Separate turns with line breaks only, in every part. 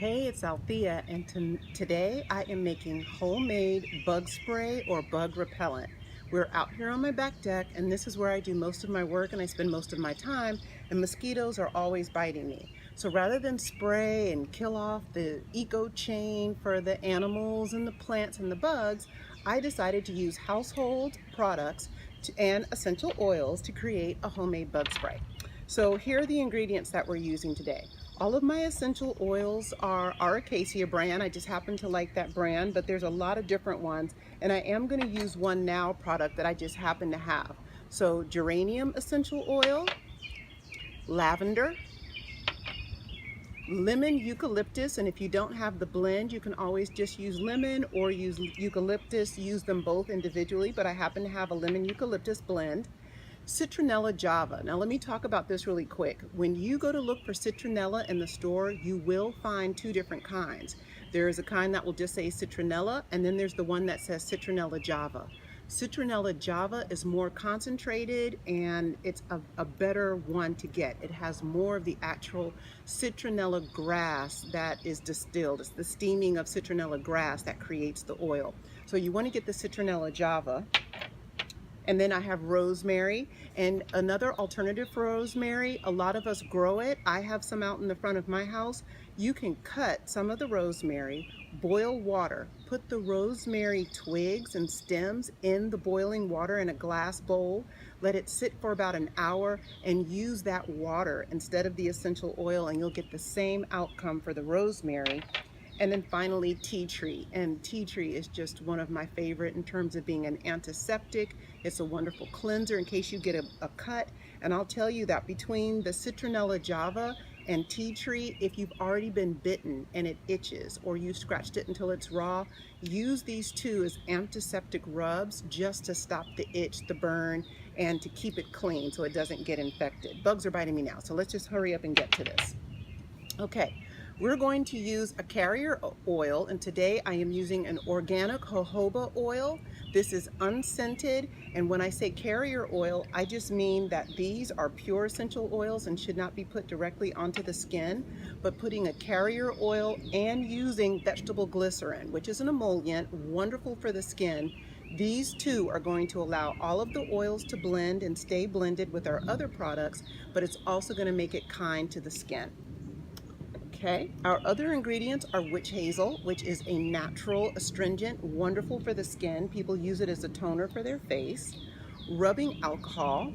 Hey, it's Althea, and today I am making homemade bug spray or bug repellent. We're out here on my back deck, and this is where I do most of my work and I spend most of my time, and mosquitoes are always biting me. So rather than spray and kill off the eco chain for the animals and the plants and the bugs, I decided to use household products and essential oils to create a homemade bug spray. So here are the ingredients that we're using today. All of my essential oils are Acacia brand. I just happen to like that brand, but there's a lot of different ones. And I am going to use one now product that I just happen to have. So Geranium Essential Oil, Lavender, lemon eucalyptus, and if you don't have the blend, you can always just use lemon or use eucalyptus. Use them both individually, but I happen to have a lemon eucalyptus blend. Citronella java. Now let me talk about this really quick. When you go to look for citronella in the store, you will find two different kinds. There is a kind that will just say citronella, and then there's the one that says citronella java. Citronella java is more concentrated and it's a better one to get. It has more of the actual citronella grass that is distilled. It's the steaming of citronella grass that creates the oil. So you want to get the citronella java. And then I have rosemary, and another alternative for rosemary, a lot of us grow it. I have some out in the front of my house. You can cut some of the rosemary, boil water, put the rosemary twigs and stems in the boiling water in a glass bowl, let it sit for about an hour, and use that water instead of the essential oil, and you'll get the same outcome for the rosemary. And then finally, tea tree. And tea tree is just one of my favorite in terms of being an antiseptic. It's a wonderful cleanser in case you get a cut. And I'll tell you that between the citronella java and tea tree, if you've already been bitten and it itches or you scratched it until it's raw, use these two as antiseptic rubs just to stop the itch, the burn, and to keep it clean so it doesn't get infected. Bugs are biting me now, so let's just hurry up and get to this. Okay. We're going to use a carrier oil, and today I am using an organic jojoba oil. This is unscented, and when I say carrier oil, I just mean that these are pure essential oils and should not be put directly onto the skin, but putting a carrier oil and using vegetable glycerin, which is an emollient, wonderful for the skin. These two are going to allow all of the oils to blend and stay blended with our other products, but it's also going to make it kind to the skin. Okay, our other ingredients are Witch Hazel, which is a natural astringent, wonderful for the skin. People use it as a toner for their face. Rubbing alcohol,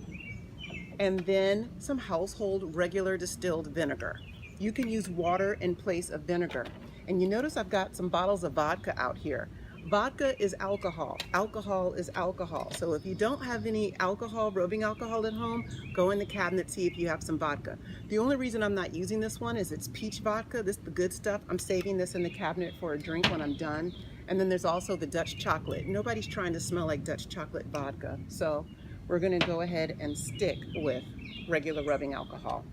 and then some household regular distilled vinegar. You can use water in place of vinegar. And you notice I've got some bottles of vodka out here. Vodka is alcohol. Alcohol is alcohol. So if you don't have any alcohol, rubbing alcohol at home, go in the cabinet, see if you have some vodka. The only reason I'm not using this one is it's peach vodka. This is the good stuff. I'm saving this in the cabinet for a drink when I'm done. And then there's also the Dutch chocolate. Nobody's trying to smell like Dutch chocolate vodka. So we're going to go ahead and stick with regular rubbing alcohol.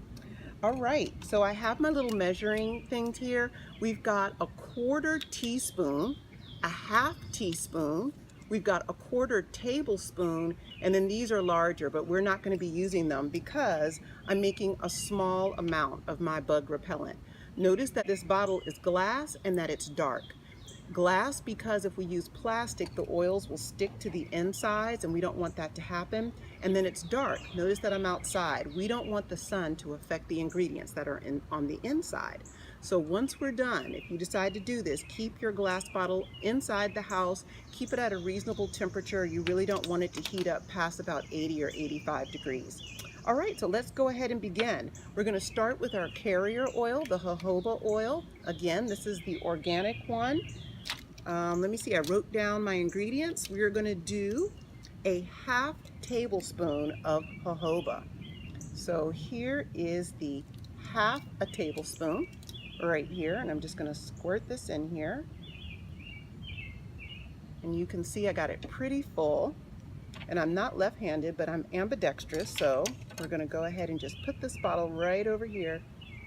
All right, so I have my little measuring things here. We've got a 1/4 teaspoon, a 1/2 teaspoon, we've got a 1/4 tablespoon, and then these are larger, but we're not going to be using them because I'm making a small amount of my bug repellent. Notice that this bottle is glass and that it's dark. Glass because if we use plastic, the oils will stick to the insides and we don't want that to happen. And then it's dark. Notice that I'm outside. We don't want the sun to affect the ingredients that are on the inside. So once we're done, if you decide to do this, keep your glass bottle inside the house. Keep it at a reasonable temperature. You really don't want it to heat up past about 80 or 85 degrees. All right, so let's go ahead and begin. We're going to start with our carrier oil, the jojoba oil. Again, this is the organic one. Let me see, I wrote down my ingredients. We are going to do a 1/2 tablespoon of jojoba. So here is the 1/2 tablespoon right here, and I'm just going to squirt this in here. And you can see I got it pretty full. And I'm not left-handed, but I'm ambidextrous, so we're going to go ahead and just put this bottle right over here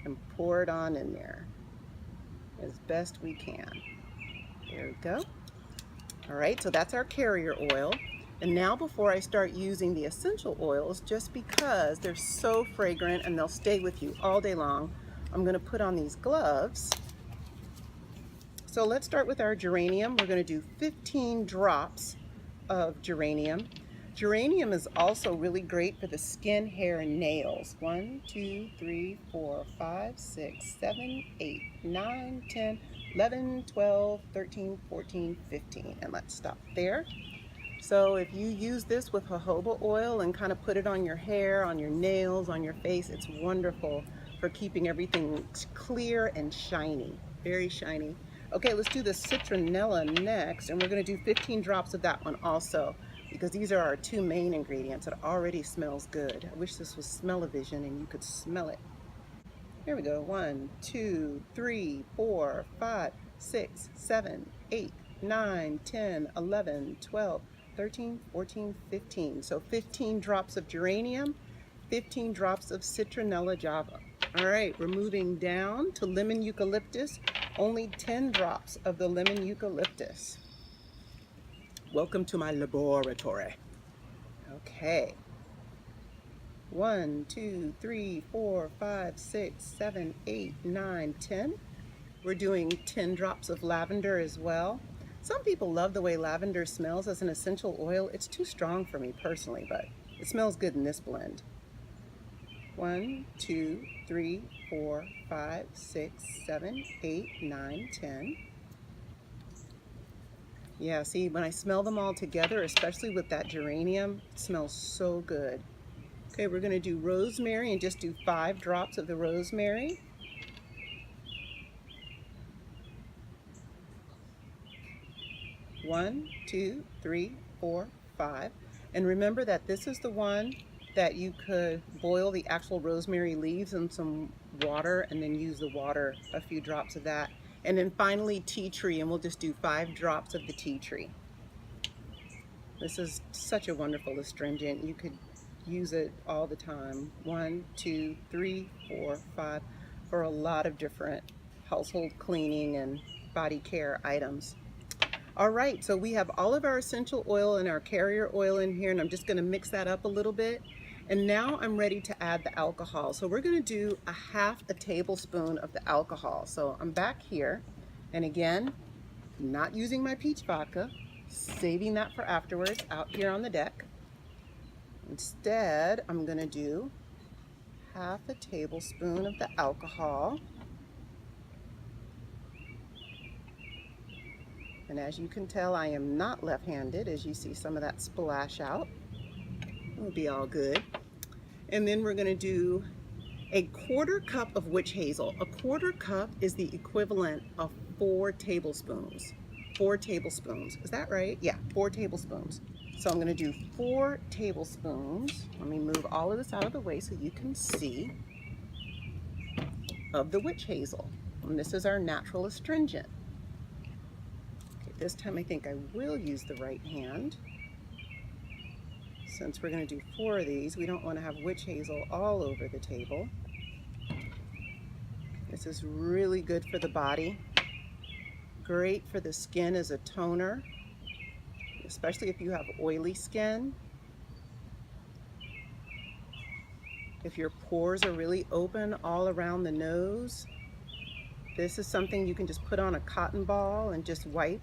and pour it on in there as best we can. There we go. All right, so that's our carrier oil. And now before I start using the essential oils, just because they're so fragrant and they'll stay with you all day long, I'm going to put on these gloves So let's start with our geranium. We're going to do 15 drops of geranium. Geranium is also really great for the skin, hair, and nails. 1, 2, 3, 4, 5, 6, 7, 8, 9, 10, 11, 12, 13, 14, 15. And let's stop there. So if you use this with jojoba oil and kind of put it on your hair, on your nails, on your face, it's wonderful for keeping everything clear and shiny, very shiny. Okay, let's do the citronella next, and we're going to do 15 drops of that one also, because these are our two main ingredients. It already smells good. I wish this was smell-o-vision and you could smell it. Here we go. 1, 2, 3, 4, 5, 6, 7, 8, 9, 10, 11, 12, 13, 14, 15. So 15 drops of geranium, 15 drops of citronella java. All right, we're moving down to lemon eucalyptus. Only 10 drops of the lemon eucalyptus. Welcome to my laboratory. Okay. 1, 2, 3, 4, 5, 6, 7, 8, 9, 10. We're doing 10 drops of lavender as well. Some people love the way lavender smells as an essential oil. It's too strong for me personally, but it smells good in this blend. 1, 2, 3, 4, 5, 6, 7, 8, 9, 10. Yeah, see, when I smell them all together, especially with that geranium, it smells so good. Okay, we're going to do rosemary and just do 5 drops of the rosemary. One, 2, 3, 4, 5. And remember that this is the one that you could boil the actual rosemary leaves in some water and then use the water, a few drops of that. And then finally tea tree, and we'll just do 5 drops of the tea tree. This is such a wonderful astringent. You could use it all the time. 1, 2, 3, 4, 5 for a lot of different household cleaning and body care items. All right, so we have all of our essential oil and our carrier oil in here, and I'm just going to mix that up a little bit. And now I'm ready to add the alcohol. So we're going to do a half a tablespoon of the alcohol. So I'm back here, and again, not using my peach vodka, saving that for afterwards out here on the deck. Instead, I'm going to do half a tablespoon of the alcohol. And as you can tell, I am not left-handed. As you see some of that splash out, it'll be all good. And then we're going to do a 1/4 cup of witch hazel. A 1/4 cup is the equivalent of 4 tablespoons. 4 tablespoons. Is that right? Yeah, 4 tablespoons. So I'm going to do 4 tablespoons. Let me move all of this out of the way so you can see, of the witch hazel. And this is our natural astringent. This time I think I will use the right hand. Since we're going to do 4 of these, we don't want to have witch hazel all over the table. This is really good for the body. Great for the skin as a toner, especially if you have oily skin. If your pores are really open all around the nose, this is something you can just put on a cotton ball and just wipe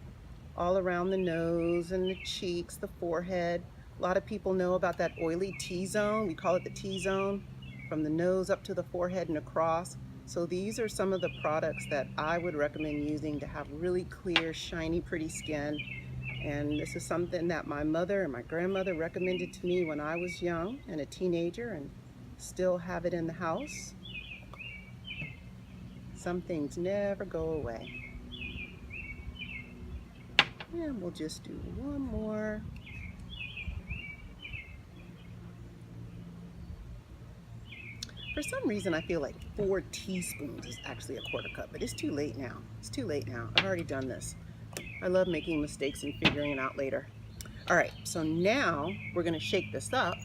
all around the nose and the cheeks, the forehead. A lot of people know about that oily T-zone. We call it the T-zone, from the nose up to the forehead and across. So these are some of the products that I would recommend using to have really clear, shiny, pretty skin. And this is something that my mother and my grandmother recommended to me when I was young and a teenager, and still have it in the house. Some things never go away. And we'll just do one more. For some reason, I feel like 4 teaspoons is actually a 1/4 cup, but it's too late now. It's too late now. I've already done this. I love making mistakes and figuring it out later. All right, so now we're going to shake this up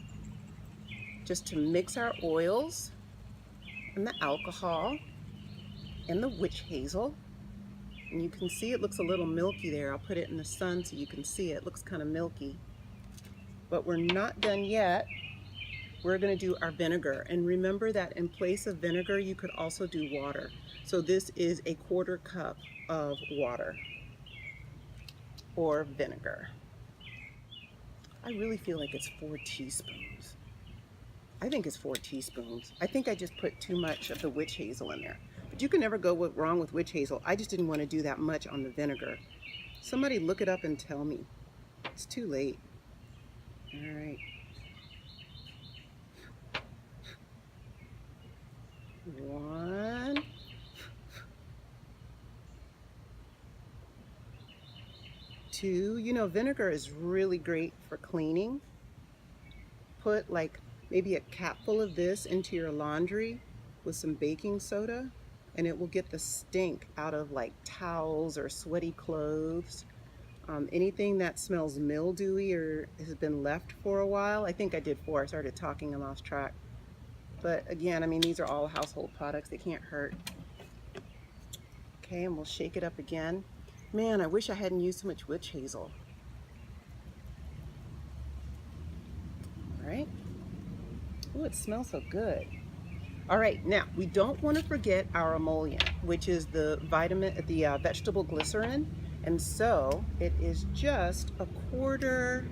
just to mix our oils and the alcohol and the witch hazel. And you can see it looks a little milky there. I'll put it in the sun so you can see it. It looks kind of milky. But we're not done yet. We're going to do our vinegar. And remember that in place of vinegar, you could also do water. So this is a 1/4 cup of water or vinegar. I really feel like it's 4 teaspoons. I think it's 4 teaspoons. I think I just put too much of the witch hazel in there. But you can never go wrong with witch hazel. I just didn't want to do that much on the vinegar. Somebody look it up and tell me. It's too late. All right. 1. 2. You know, vinegar is really great for cleaning. Put like maybe a capful of this into your laundry with some baking soda, and it will get the stink out of like towels or sweaty clothes. Anything that smells mildewy or has been left for a while. I think I did 4. I started talking and lost track. But again, I mean, these are all household products. They can't hurt. Okay, and we'll shake it up again. Man, I wish I hadn't used so much witch hazel. All right. Oh, it smells so good. All right, now we don't want to forget our emollient, which is the vegetable glycerin. And so it is just a 1/4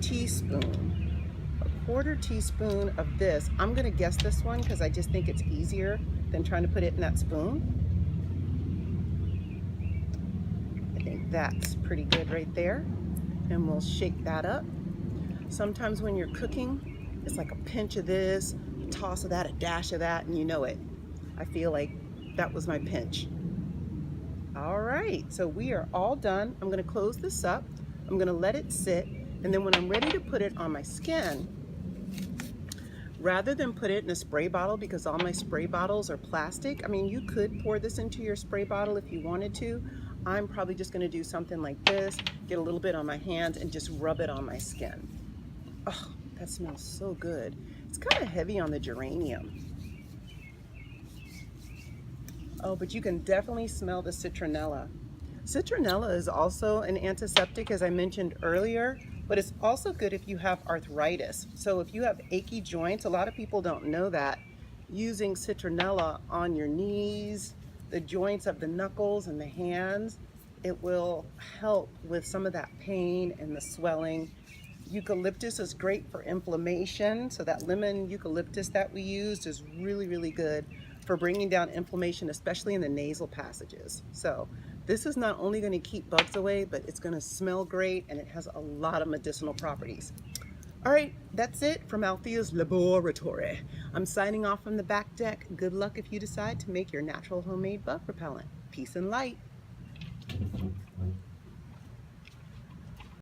teaspoon. A 1/4 teaspoon of this. I'm gonna guess this one because I just think it's easier than trying to put it in that spoon. I think that's pretty good right there. And we'll shake that up. Sometimes when you're cooking, it's like a pinch of this, a toss of that, a dash of that, and you know it. I feel like that was my pinch. All right, so we are all done. I'm gonna close this up. I'm gonna let it sit, and then when I'm ready to put it on my skin, rather than put it in a spray bottle, because all my spray bottles are plastic, I mean, you could pour this into your spray bottle if you wanted to. I'm probably just gonna do something like this, get a little bit on my hands and just rub it on my skin. Oh, that smells so good. It's kind of heavy on the geranium. Oh, but you can definitely smell the citronella. Citronella is also an antiseptic, as I mentioned earlier, but it's also good if you have arthritis. So if you have achy joints, a lot of people don't know that, using citronella on your knees, the joints of the knuckles and the hands, it will help with some of that pain and the swelling. Eucalyptus is great for inflammation, so that lemon eucalyptus that we used is really, really good for bringing down inflammation, especially in the nasal passages. So this is not only going to keep bugs away, but it's going to smell great, and it has a lot of medicinal properties. All right, that's it from Althea's laboratory. I'm signing off from the back deck. Good luck if you decide to make your natural homemade bug repellent. Peace and light.